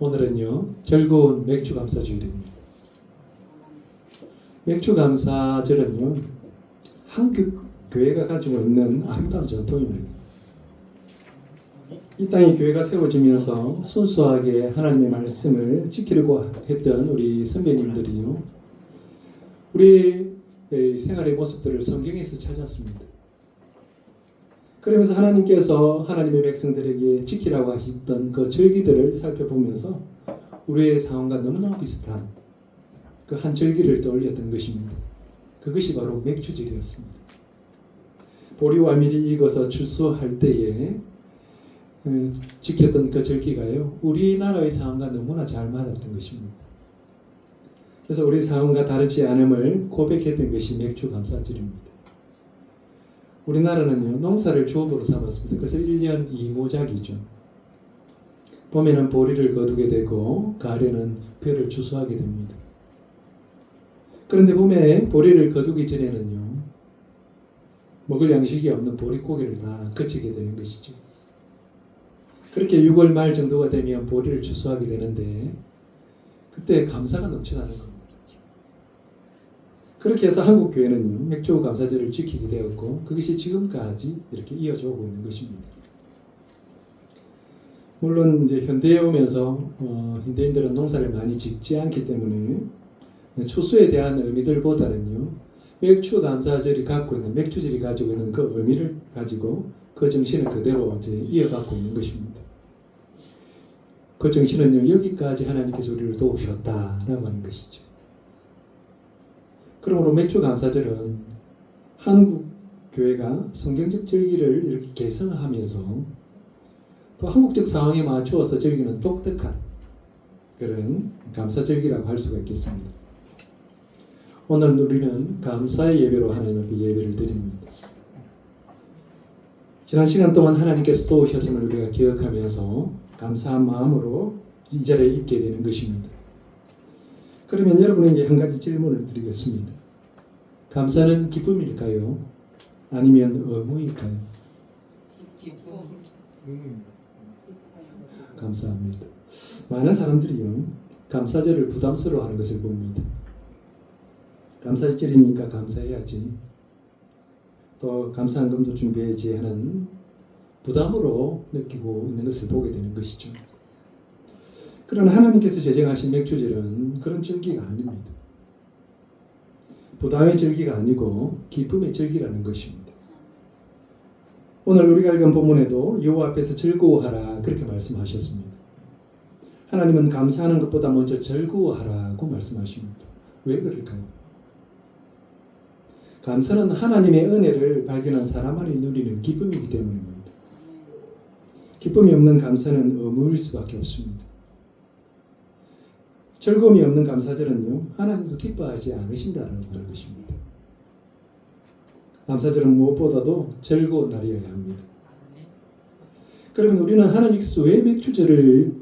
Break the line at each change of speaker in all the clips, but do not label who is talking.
오늘은요, 즐거운 맥주 감사주일입니다. 맥주 감사절은요, 한국 교회가 가지고 있는 아름다운 전통입니다. 이 땅에 교회가 세워지면서 순수하게 하나님의 말씀을 지키려고 했던 우리 선배님들이요, 우리의 생활의 모습들을 성경에서 찾았습니다. 그러면서 하나님께서 하나님의 백성들에게 지키라고 하셨던 그 절기들을 살펴보면서 우리의 상황과 너무나 비슷한 그 한 절기를 떠올렸던 것입니다. 그것이 바로 맥주절이었습니다. 보리와 밀이 익어서 추수할 때에 지켰던 그 절기가요, 우리나라의 상황과 너무나 잘 맞았던 것입니다. 그래서 우리 상황과 다르지 않음을 고백했던 것이 맥주 감사절입니다. 우리나라는요, 농사를 주업으로 삼았습니다. 그래서 1년 2모작이죠. 봄에는 보리를 거두게 되고 가을에는 벼를 추수하게 됩니다. 그런데 봄에 보리를 거두기 전에는요, 먹을 양식이 없는 보릿고개를 다 거치게 되는 것이죠. 그렇게 6월 말 정도가 되면 보리를 추수하게 되는데 그때 감사가 넘쳐나는 겁니다. 그렇게 해서 한국 교회는요, 맥주 감사절을 지키게 되었고 그것이 지금까지 이렇게 이어져 오고 있는 것입니다. 물론 이제 현대에 오면서 현대인들은 농사를 많이 짓지 않기 때문에 추수에 대한 의미들보다는요, 맥주 감사절이 갖고 있는, 맥주절이 가지고 있는 그 의미를 가지고 그 정신을 그대로 이제 이어갖고 있는 것입니다. 그 정신은요, 여기까지 하나님께서 우리를 도우셨다라고 하는 것이죠. 그러므로 맥주 감사절은 한국 교회가 성경적 절기를 이렇게 개성하면서 또 한국적 상황에 맞추어서 즐기는 독특한 그런 감사절기라고 할 수가 있겠습니다. 오늘 우리는 감사의 예배로 하나님 앞에 예배를 드립니다. 지난 시간 동안 하나님께서 도우셨음을 우리가 기억하면서 감사한 마음으로 이 자리에 있게 되는 것입니다. 그러면 여러분에게 한 가지 질문을 드리겠습니다. 감사는 기쁨일까요? 아니면 의무일까요? 감사합니다. 많은 사람들이요, 감사절을 부담스러워하는 것을 봅니다. 감사절이니까 감사해야지, 또 감사한금도 준비해야지 하는 부담으로 느끼고 있는 것을 보게 되는 것이죠. 그러나 하나님께서 제정하신 맥주절은 그런 절기가 아닙니다. 부담의 절기가 아니고 기쁨의 절기라는 것입니다. 오늘 우리가 읽은 본문에도 여호와 앞에서 즐거워하라 그렇게 말씀하셨습니다. 하나님은 감사하는 것보다 먼저 즐거워하라고 말씀하십니다. 왜 그럴까요? 감사는 하나님의 은혜를 발견한 사람만이 누리는 기쁨이기 때문입니다. 기쁨이 없는 감사는 의무일 수밖에 없습니다. 즐거움이 없는 감사절은요, 하나님도 기뻐하지 않으신다는 것입니다. 감사절은 무엇보다도 즐거운 날이어야 합니다. 그러면 우리는 하나님께서 왜 맥주절을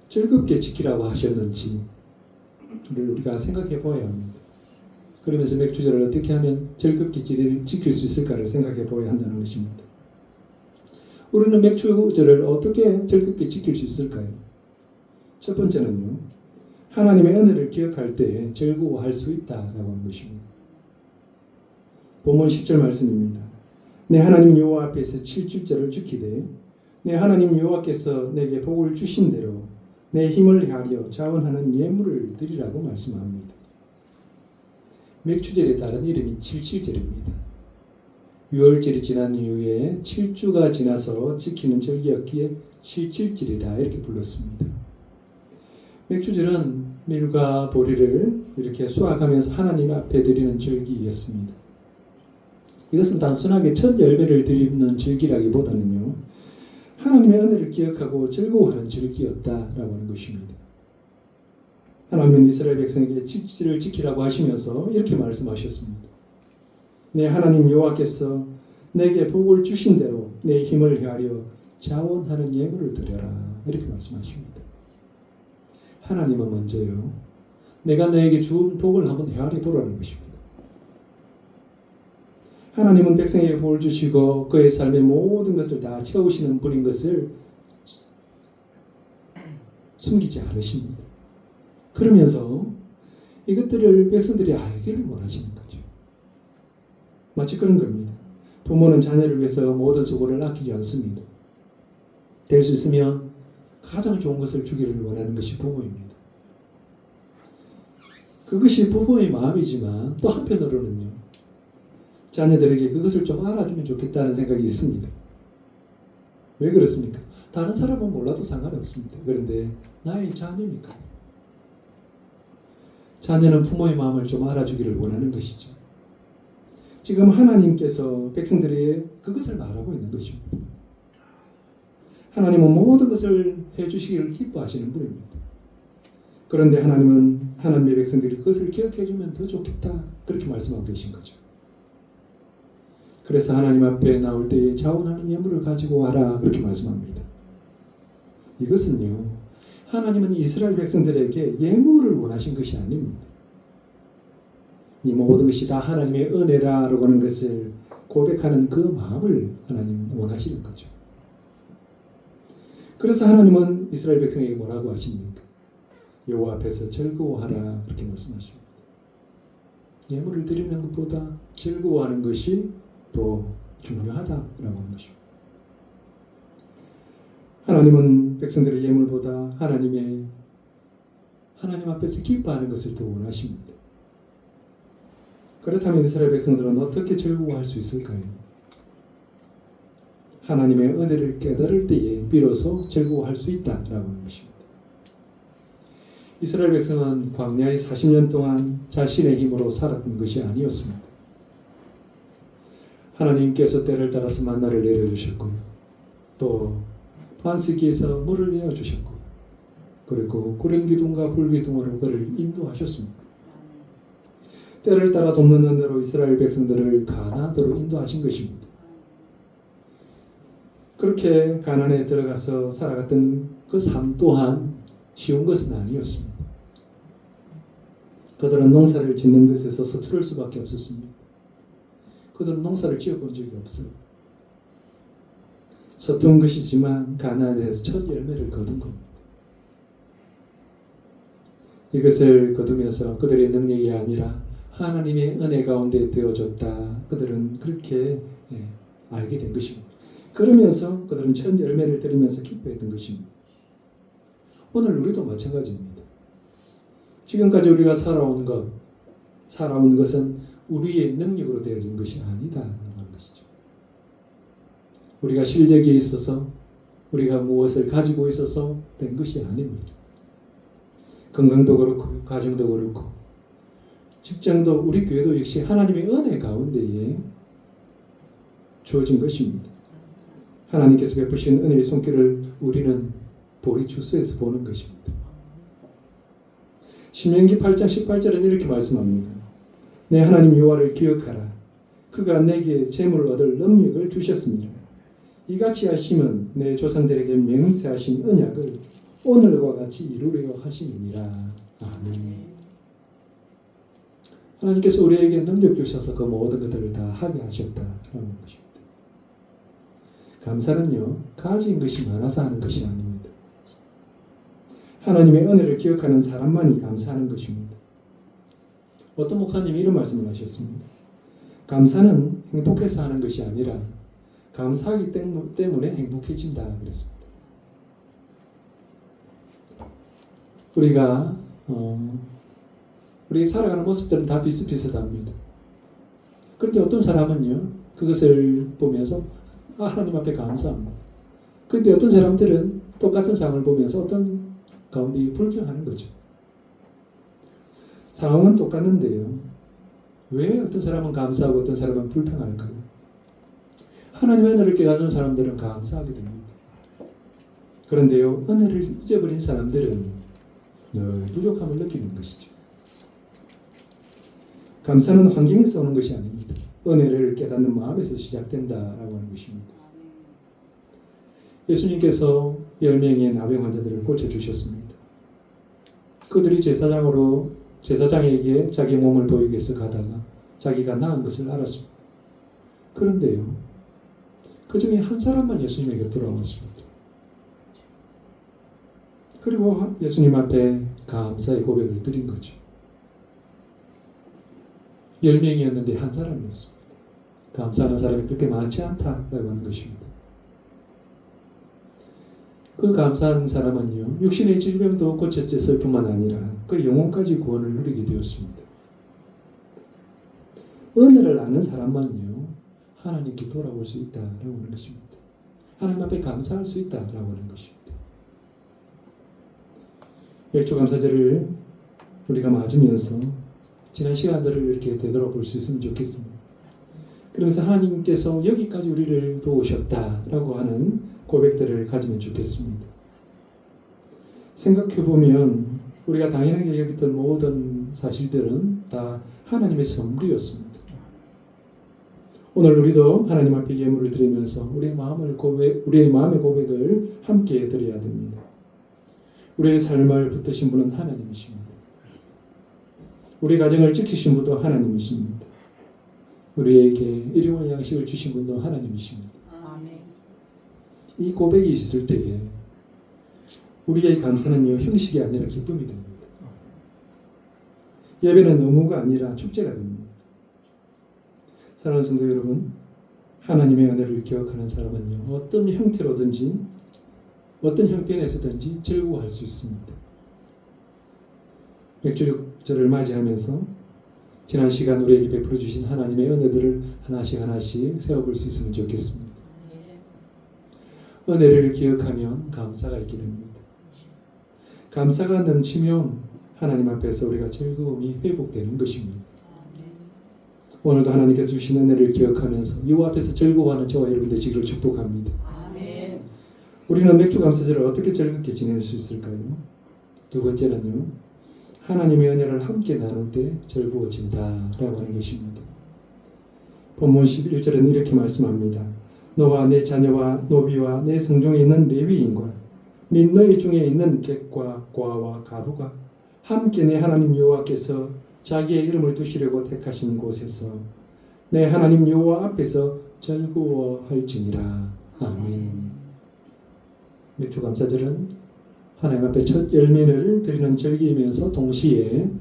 즐겁게 지키라고 하셨는지 우리가 생각해 보아야 합니다. 그러면서 맥주절을 어떻게 하면 즐겁게 지킬 수 있을까를 생각해 보아야 한다는 것입니다. 우리는 맥주절을 어떻게 즐겁게 지킬 수 있을까요? 첫 번째는요, 하나님의 은혜를 기억할 때 즐거워할 수 있다라고 하는 것입니다. 본문 10절 말씀입니다. 내 하나님 여호와 앞에서 7주절을 지키되 내 하나님 여호와께서 내게 복을 주신 대로 내 힘을 헤아려 자원하는 예물을 드리라고 말씀합니다. 맥주절의 다른 이름이 칠칠절입니다. 6월절이 지난 이후에 7주가 지나서 지키는 절기였기에 칠칠절이다 이렇게 불렀습니다. 맥주절은 밀과 보리를 이렇게 수확하면서 하나님 앞에 드리는 절기였습니다. 이것은 단순하게 첫 열매를 드리는 절기라기보다는요, 하나님의 은혜를 기억하고 즐거워하는 절기였다라고 하는 것입니다. 하나님은 이스라엘 백성에게 칠칠을 지키라고 하시면서 이렇게 말씀하셨습니다. 내 하나님 여호와께서 내게 복을 주신 대로 내 힘을 헤아려 자원하는 예물을 드려라 이렇게 말씀하십니다. 하나님은 먼저요, 내가 너에게 준 복을 한번 헤아려 보라는 것입니다. 하나님은 백성에게 복을 주시고 그의 삶의 모든 것을 다 채우시는 분인 것을 숨기지 않으십니다. 그러면서 이것들을 백성들이 알기를 원하시는 거죠. 마치 그런 겁니다. 부모는 자녀를 위해서 모든 수고를 아끼지 않습니다. 될 수 있으면 가장 좋은 것을 주기를 원하는 것이 부모입니다. 그것이 부모의 마음이지만 또 한편으로는요, 자녀들에게 그것을 좀 알아주면 좋겠다는 생각이 있습니다. 왜 그렇습니까? 다른 사람은 몰라도 상관없습니다. 그런데 나의 자녀니까. 자녀는 부모의 마음을 좀 알아주기를 원하는 것이죠. 지금 하나님께서 백성들에게 그것을 말하고 있는 것입니다. 하나님은 모든 것을 해주시기를 기뻐하시는 분입니다. 그런데 하나님은 하나님의 백성들이 그것을 기억해주면 더 좋겠다, 그렇게 말씀하고 계신 거죠. 그래서 하나님 앞에 나올 때에 자원하는 예물을 가지고 와라, 그렇게 말씀합니다. 이것은요, 하나님은 이스라엘 백성들에게 예물을 원하신 것이 아닙니다. 이 모든 것이 다 하나님의 은혜라고 하는 것을 고백하는 그 마음을 하나님 원하시는 거죠. 그래서 하나님은 이스라엘 백성에게 뭐라고 하십니까? 여호와 앞에서 즐거워하라, 그렇게 말씀하십니다. 예물을 드리는 것보다 즐거워하는 것이 더 중요하다라고 하는 것입니다. 하나님은 백성들의 예물보다 하나님 앞에서 기뻐하는 것을 더 원하십니다. 그렇다면 이스라엘 백성들은 어떻게 즐거워할 수 있을까요? 하나님의 은혜를 깨달을 때에 비로소 즐거워할 수 있다라고 하는 것입니다. 이스라엘 백성은 광야의 40년 동안 자신의 힘으로 살았던 것이 아니었습니다. 하나님께서 때를 따라서 만나를 내려주셨고요. 또 반석기에서 물을 내어주셨고, 그리고 구름 기둥과 불 기둥으로 그를 인도하셨습니다. 때를 따라 돕는 은혜로 이스라엘 백성들을 가나안으로 인도하신 것입니다. 그렇게 가나안에 들어가서 살아갔던 그 삶 또한 쉬운 것은 아니었습니다. 그들은 농사를 짓는 것에서 서투를 수밖에 없었습니다. 그들은 농사를 지어본 적이 없어요. 서툰 것이지만 가나안에서 첫 열매를 거둔 겁니다. 이것을 거두면서 그들의 능력이 아니라 하나님의 은혜 가운데 되어졌다, 그들은 그렇게 알게 된 것입니다. 그러면서 그들은 첫 열매를 드리면서 기뻐했던 것입니다. 오늘 우리도 마찬가지입니다. 지금까지 우리가 살아온 것은 우리의 능력으로 되어진 것이 아니다라는 것이죠. 우리가 실력이 있어서, 우리가 무엇을 가지고 있어서 된 것이 아닙니다. 건강도 그렇고, 가정도 그렇고, 직장도, 우리 교회도 역시 하나님의 은혜 가운데에 주어진 것입니다. 하나님께서 베푸신 은혜의 손길을 우리는 보리추수에서 보는 것입니다. 신명기 8장 18절은 이렇게 말씀합니다. 내 하나님 여호와를 기억하라. 그가 내게 재물을 얻을 능력을 주셨습니다. 이같이 하심은 내 조상들에게 맹세하신 언약을 오늘과 같이 이루려 하심이니라. 아멘. 하나님께서 우리에게 능력 주셔서 그 모든 것들을 다 하게 하셨다라는 것입니다. 감사는요, 가진 것이 많아서 하는 것이 아닙니다. 하나님의 은혜를 기억하는 사람만이 감사하는 것입니다. 어떤 목사님이 이런 말씀을 하셨습니다. 감사는 행복해서 하는 것이 아니라 감사하기 때문에 행복해진다 그랬습니다. 우리 살아가는 모습들은 다 비슷비슷합니다. 그런데 어떤 사람은요, 그것을 보면서 하나님 앞에 감사합니다. 그런데 어떤 사람들은 똑같은 상황을 보면서 어떤 가운데 불평하는 거죠. 상황은 똑같는데요, 왜 어떤 사람은 감사하고 어떤 사람은 불평할까요? 하나님의 은혜를 깨닫는 사람들은 감사하게 됩니다. 그런데요, 은혜를 잊어버린 사람들은 늘 부족함을 느끼는 것이죠. 감사는 환경에서 오는 것이 아닙니다. 은혜를 깨닫는 마음에서 시작된다라고 하는 것입니다. 예수님께서 10명의 나병 환자들을 고쳐주셨습니다. 그들이 제사장에게 자기 몸을 보이기 위해서 가다가 자기가 나은 것을 알았습니다. 그런데요, 그 중에 한 사람만 예수님에게 돌아왔습니다. 그리고 예수님 앞에 감사의 고백을 드린 거죠. 10명이었는데 한 사람이었습니다. 감사하는 사람이 그렇게 많지 않다라고 하는 것입니다. 그 감사한 사람은요, 육신의 질병도 고쳤을 뿐만 아니라 그 영혼까지 구원을 누리게 되었습니다. 은혜를 아는 사람만요, 하나님께 돌아올 수 있다라고 하는 것입니다. 하나님 앞에 감사할 수 있다라고 하는 것입니다. 맥주감사절을 우리가 맞으면서 지난 시간들을 이렇게 되돌아볼 수 있으면 좋겠습니다. 그러면서 하나님께서 여기까지 우리를 도우셨다라고 하는 고백들을 가지면 좋겠습니다. 생각해보면 우리가 당연하게 여겼던 모든 사실들은 다 하나님의 선물이었습니다. 오늘 우리도 하나님 앞에 예물을 드리면서 우리의 마음의 고백을 함께 드려야 됩니다. 우리의 삶을 붙드신 분은 하나님이십니다. 우리 가정을 지키신 분도 하나님이십니다. 우리에게 일용할 양식을 주신 분도 하나님이십니다.
아멘.
이 고백이 있을 때에 우리의 감사는요, 형식이 아니라 기쁨이 됩니다. 예배는 의무가 아니라 축제가 됩니다. 사랑하는 성도 여러분, 하나님의 은혜를 기억하는 사람은요, 어떤 형태로든지 어떤 형편에서든지 즐거워할 수 있습니다. 맥주절을 맞이하면서 지난 시간 우리에게 베풀어 주신 하나님의 은혜들을 하나씩 세워볼 수 있으면 좋겠습니다. 은혜를 기억하면 감사가 있게 됩니다. 감사가 넘치면 하나님 앞에서 우리가 즐거움이 회복되는 것입니다. 오늘도 하나님께서 주신 은혜를 기억하면서 이 앞에서 즐거워하는 저와 여러분 되시기를 축복합니다.
아멘.
우리는 맥주감사절을 어떻게 즐겁게 지낼 수 있을까요? 두 번째는요, 하나님의 은혜를 함께 나눌 때 즐거워진다라고 하는 것입니다. 본문 11절은 이렇게 말씀합니다. 너와 내 자녀와 노비와 내 성중에 있는 레위인과 및 너희 중에 있는 객과 고아와 가부가 함께 내 하나님 여호와께서 자기의 이름을 두시려고 택하신 곳에서 내 하나님 여호와 앞에서 즐거워할지니라. 아멘. 맥주감사절은 하나님 앞에 첫 열매를 드리는 절기이면서 동시에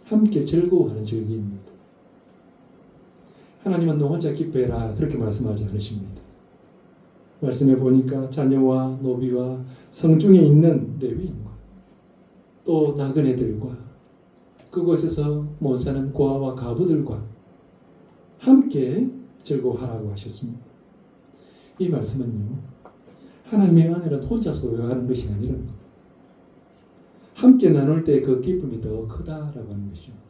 함께 즐거워하는 절기입니다. 하나님은 너 혼자 기뻐해라 그렇게 말씀하지 않으십니다. 말씀해 보니까 자녀와 노비와 성중에 있는 레위인과 또 나그네들과 그곳에서 못 사는 고아와 가부들과 함께 즐거워하라고 하셨습니다. 이 말씀은요, 하나님의 은혜는 혼자 소유하는 것이 아니라 함께 나눌 때 그 기쁨이 더 크다라고 하는 것입니다.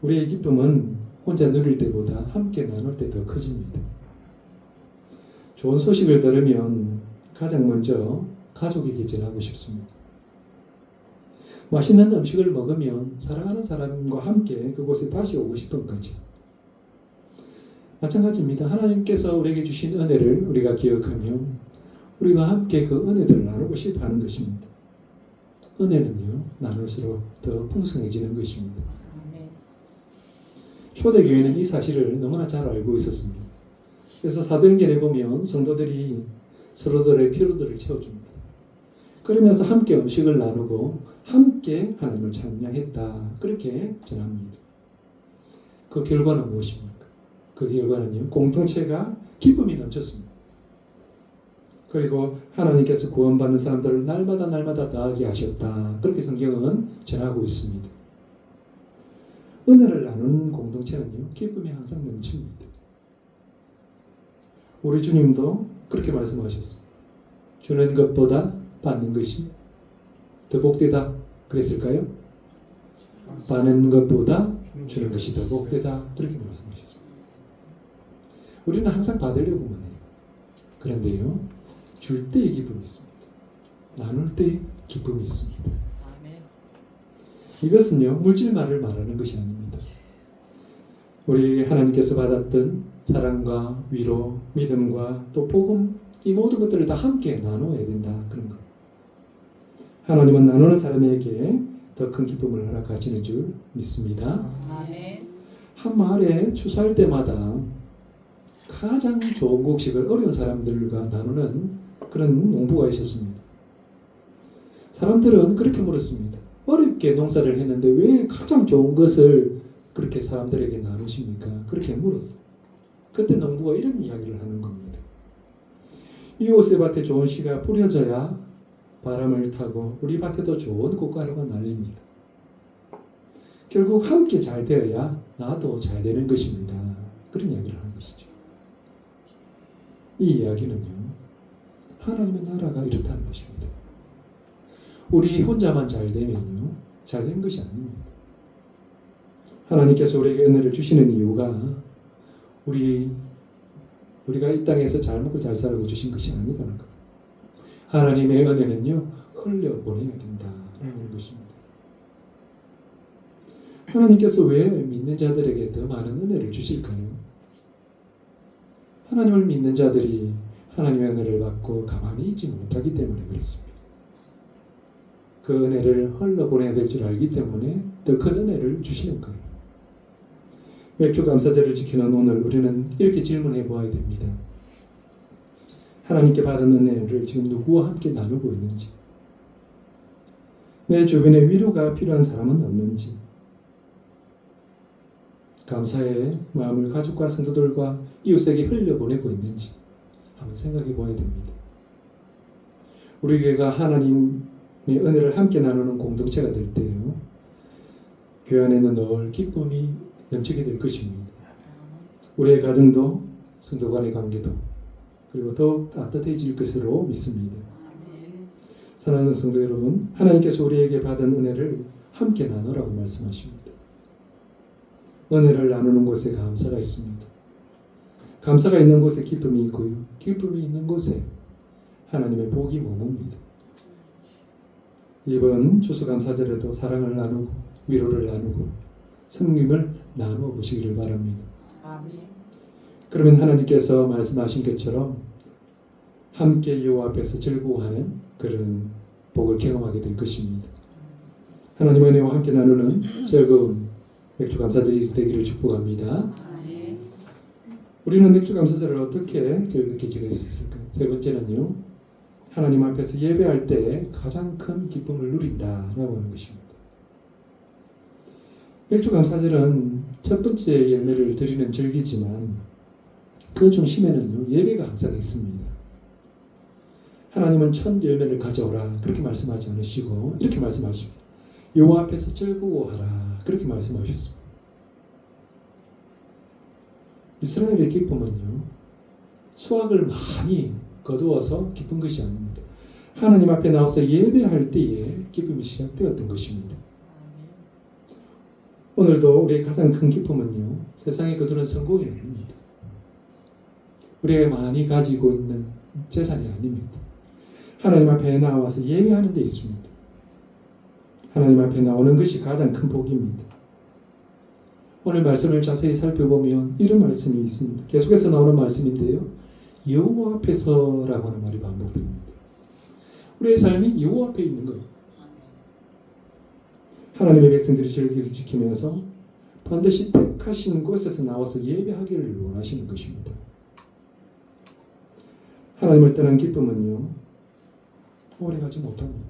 우리의 기쁨은 혼자 누릴 때보다 함께 나눌 때 더 커집니다. 좋은 소식을 들으면 가장 먼저 가족에게 전하고 싶습니다. 맛있는 음식을 먹으면 사랑하는 사람과 함께 그곳에 다시 오고 싶은 거죠. 마찬가지입니다. 하나님께서 우리에게 주신 은혜를 우리가 기억하면 우리가 함께 그 은혜들을 나누고 싶어 하는 것입니다. 은혜는요, 나눌수록 더 풍성해지는 것입니다. 초대교회는 이 사실을 너무나 잘 알고 있었습니다. 그래서 사도행전에 보면 성도들이 서로들의 필요들을 채워줍니다. 그러면서 함께 음식을 나누고 함께 하나님을 찬양했다. 그렇게 전합니다. 그 결과는 무엇입니까? 그 결과는요, 공동체가 기쁨이 넘쳤습니다. 그리고 하나님께서 구원받는 사람들을 날마다 더하게 하셨다. 그렇게 성경은 전하고 있습니다. 은혜를 나누는 공동체는요, 기쁨이 항상 넘칩니다. 우리 주님도 그렇게 말씀하셨습니다. 주는 것보다 받는 것이 더 복되다. 그랬을까요? 받는 것보다 주는 것이 더 복되다. 그렇게 말씀하셨습니다. 우리는 항상 받으려고만 해요. 그런데요, 줄 때의 기쁨이 있습니다. 나눌 때의 기쁨이 있습니다. 이것은요, 물질만을 말하는 것이 아닙니다. 우리 하나님께서 받았던 사랑과 위로, 믿음과 또 복음, 이 모든 것들을 다 함께 나눠야 된다. 그런 것. 하나님은 나누는 사람에게 더 큰 기쁨을 허락하시는 줄 믿습니다. 한 마을에 추수할 때마다 가장 좋은 곡식을 어려운 사람들과 나누는 그런 농부가 있었습니다. 사람들은 그렇게 물었습니다. 어렵게 농사를 했는데 왜 가장 좋은 것을 그렇게 사람들에게 나누십니까? 그렇게 물었어요. 그때 농부가 이런 이야기를 하는 겁니다. 이웃의 밭에 좋은 씨가 뿌려져야 바람을 타고 우리 밭에도 좋은 꽃가루가 날립니다. 결국 함께 잘 되어야 나도 잘 되는 것입니다. 그런 이야기를 하는 것이죠. 이 이야기는요, 하나님의 나라가 이렇다는 것입니다. 우리 혼자만 잘 되면요, 잘 된 것이 아닙니다. 하나님께서 우리에게 은혜를 주시는 이유가 우리가 이 땅에서 잘 먹고 잘 살고 주신 것이 아니라는 것. 하나님의 은혜는요, 흘려보내야 된다는 것입니다. 하나님께서 왜 믿는 자들에게 더 많은 은혜를 주실까요? 하나님을 믿는 자들이 하나님의 은혜를 받고 가만히 있지 못하기 때문에 그렇습니다. 그 은혜를 흘러보내야 될 줄 알기 때문에 더 큰 은혜를 주시는 거예요. 맥주 감사절을 지키는 오늘 우리는 이렇게 질문해 보아야 됩니다. 하나님께 받은 은혜를 지금 누구와 함께 나누고 있는지, 내 주변에 위로가 필요한 사람은 없는지, 감사의 마음을 가족과 성도들과 이웃에게 흘려보내고 있는지 한번 생각해 보아야 됩니다. 우리 교회가 하나님의 은혜를 함께 나누는 공동체가 될 때요, 교회 안에는 늘 기쁨이 넘치게 될 것입니다. 우리의 가정도 성도 간의 관계도 그리고 더욱 따뜻해질 것으로 믿습니다. 사랑하는 성도 여러분, 하나님께서 우리에게 받은 은혜를 함께 나누라고 말씀하십니다. 은혜를 나누는 곳에 감사가 있습니다. 감사가 있는 곳에 기쁨이 있고요, 기쁨이 있는 곳에 하나님의 복이 머뭅니다. 이번 추수감사절에도 사랑을 나누고 위로를 나누고 섬김을 나누어 보시기를 바랍니다. 아멘. 그러면 하나님께서 말씀하신 것처럼 함께 여호와 앞에서 즐거워하는 그런 복을 경험하게 될 것입니다. 하나님의 은혜와 함께 나누는 즐거운 맥주감사절이 되기를 축복합니다. 아멘. 우리는 맥주감사절을 어떻게 즐겁게 지낼 수 있을까요? 세 번째는요, 하나님 앞에서 예배할 때 가장 큰 기쁨을 누린다라고 하는 것입니다. 맥주감사절은 첫 번째 열매를 드리는 절기지만 그 중심에는요, 예배가 항상 있습니다. 하나님은 첫 열매를 가져오라 그렇게 말씀하지 않으시고 이렇게 말씀하십니다. 여호와 앞에서 즐거워하라 그렇게 말씀하셨습니다. 이스라엘의 기쁨은요, 수확을 많이 거두어서 기쁜 것이 아닙니다. 하나님 앞에 나와서 예배할 때에 기쁨이 시작되었던 것입니다. 오늘도 우리의 가장 큰 기쁨은요, 세상에 거두는 성공이 아닙니다. 우리가 많이 가지고 있는 재산이 아닙니다. 하나님 앞에 나와서 예배하는 데 있습니다. 하나님 앞에 나오는 것이 가장 큰 복입니다. 오늘 말씀을 자세히 살펴보면 이런 말씀이 있습니다. 계속해서 나오는 말씀인데요, 여호와 앞에서라고 하는 말이 반복됩니다. 우리의 삶이 여호와 앞에 있는 거예요. 하나님의 백성들이 절기를 지키면서 반드시 택하신 곳에서 나와서 예배하기를 원하시는 것입니다. 하나님을 떠난 기쁨은요, 오래가지 못합니다.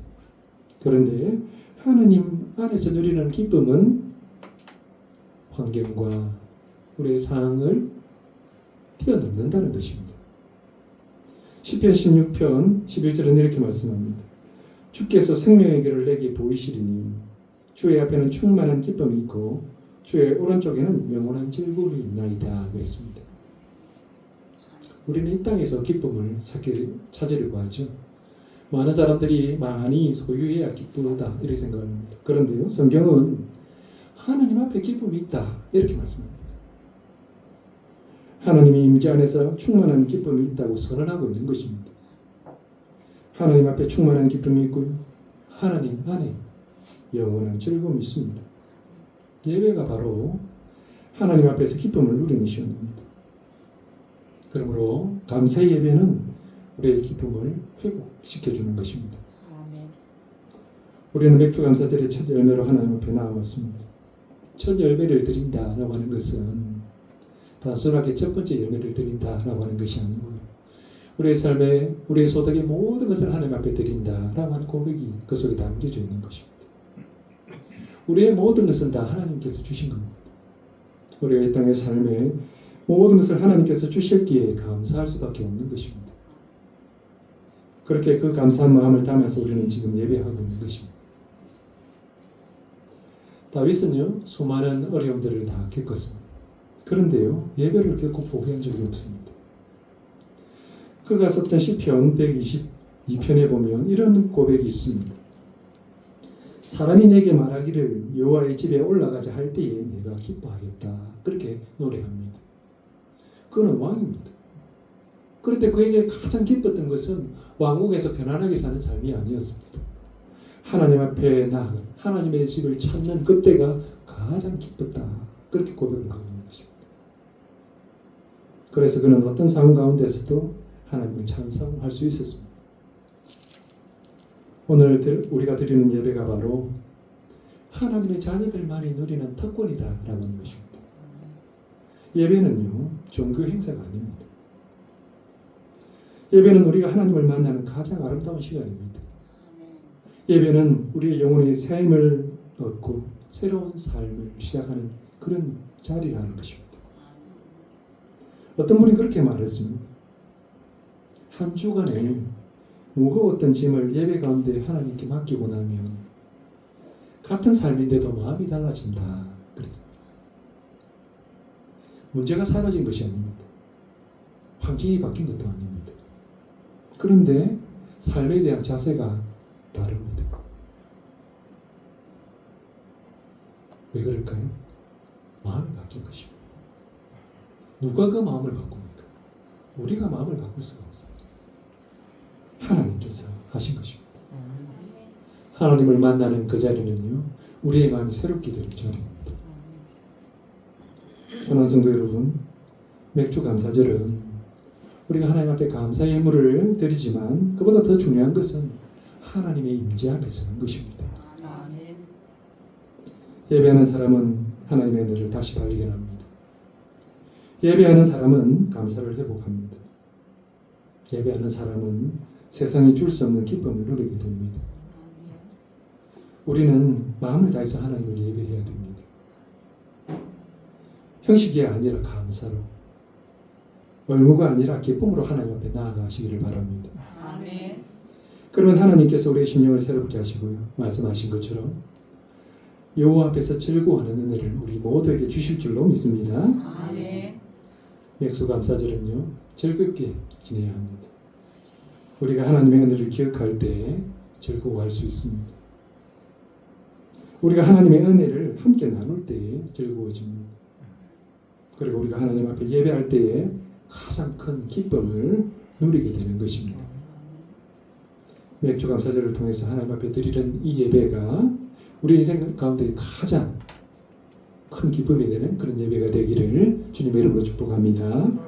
그런데 하나님 안에서 누리는 기쁨은 환경과 우리의 상황을 뛰어넘는다는 것입니다. 시편 16편 11절은 이렇게 말씀합니다. 주께서 생명의 길을 내게 보이시리니 주의 앞에는 충만한 기쁨이 있고 주의 오른쪽에는 영원한 즐거움이 있나이다 그랬습니다. 우리는 이 땅에서 기쁨을 찾으려고 하죠. 많은 사람들이 많이 소유해야 기쁘다 이렇게 생각합니다. 그런데요, 성경은 하나님 앞에 기쁨이 있다 이렇게 말씀합니다. 하나님의 임재 안에서 충만한 기쁨이 있다고 선언하고 있는 것입니다. 하나님 앞에 충만한 기쁨이 있고요, 하나님 안에 영원한 즐거움이 있습니다. 예배가 바로 하나님 앞에서 기쁨을 누리는 시간입니다. 그러므로 감사의 예배는 우리의 기쁨을 회복시켜주는 것입니다. 아멘. 우리는 맥주감사절의 첫 열매로 하나님 앞에 나아왔습니다. 첫 열매를 드린다라고 하는 것은 단순하게 첫 번째 열매를 드린다라고 하는 것이 아니고요, 우리의 삶에 우리의 소득의 모든 것을 하나님 앞에 드린다라고 하는 고백이 그 속에 담겨져 있는 것입니다. 우리의 모든 것은 다 하나님께서 주신 겁니다. 우리가 이 땅의 삶에 모든 것을 하나님께서 주셨기에 감사할 수밖에 없는 것입니다. 그렇게 그 감사한 마음을 담아서 우리는 지금 예배하고 있는 것입니다. 다윗은요, 수많은 어려움들을 다 겪었습니다. 그런데요, 예배를 결코 포기한 적이 없습니다. 그가 썼던 시편 122편에 보면 이런 고백이 있습니다. 사람이 내게 말하기를 여호와의 집에 올라가자 할 때에 내가 기뻐하였다. 그렇게 노래합니다. 그는 왕입니다. 그런데 그에게 가장 기뻤던 것은 왕궁에서 편안하게 사는 삶이 아니었습니다. 하나님 앞에 나아가 하나님의 집을 찾는 그때가 가장 기뻤다. 그렇게 고백을 하고 있는 것입니다. 그래서 그는 어떤 상황 가운데서도 하나님을 찬송할 수 있었습니다. 오늘 우리가 드리는 예배가 바로 하나님의 자녀들만이 누리는 특권이다라고 하는 것입니다. 예배는요, 종교 행사가 아닙니다. 예배는 우리가 하나님을 만나는 가장 아름다운 시간입니다. 예배는 우리의 영혼의 새 힘을 얻고 새로운 삶을 시작하는 그런 자리라는 것입니다. 어떤 분이 그렇게 말했습니다. 한 주간에 무거웠던 짐을 예배 가운데 하나님께 맡기고 나면 같은 삶인데도 마음이 달라진다. 그랬습니다. 문제가 사라진 것이 아닙니다. 환경이 바뀐 것도 아닙니다. 그런데 삶에 대한 자세가 다릅니다. 왜 그럴까요? 마음이 바뀐 것입니다. 누가 그 마음을 바꿉니까? 우리가 마음을 바꿀 수가 없어요. 하나님께서 하신 것입니다. 하나님을 만나는 그 자리는요, 우리의 마음이 새롭게 되는 자리입니다. 사랑하는 성도 여러분, 맥주 감사절은 우리가 하나님 앞에 감사의 예물을 드리지만 그보다 더 중요한 것은 하나님의 임재 앞에 서는 것입니다. 예배하는 사람은 하나님의 은혜를 다시 발견합니다. 예배하는 사람은 감사를 회복합니다. 예배하는 사람은 세상이 줄 수 없는 기쁨을 누리게 됩니다. 우리는 마음을 다해서 하나님을 예배해야 됩니다. 형식이 아니라 감사로, 얼무가 아니라 기쁨으로 하나님 앞에 나아가시기를 바랍니다.
아멘.
그러면 하나님께서 우리의 심령을 새롭게 하시고요, 말씀하신 것처럼 여호와 앞에서 즐거워하는 은혜를 우리 모두에게 주실 줄로 믿습니다.
아멘.
맥수감사절은요, 즐겁게 지내야 합니다. 우리가 하나님의 은혜를 기억할 때 즐거워할 수 있습니다. 우리가 하나님의 은혜를 함께 나눌 때에 즐거워집니다. 그리고 우리가 하나님 앞에 예배할 때에 가장 큰 기쁨을 누리게 되는 것입니다. 맥주감사절을 통해서 하나님 앞에 드리는 이 예배가 우리 인생 가운데 가장 큰 기쁨이 되는 그런 예배가 되기를 주님의 이름으로 축복합니다.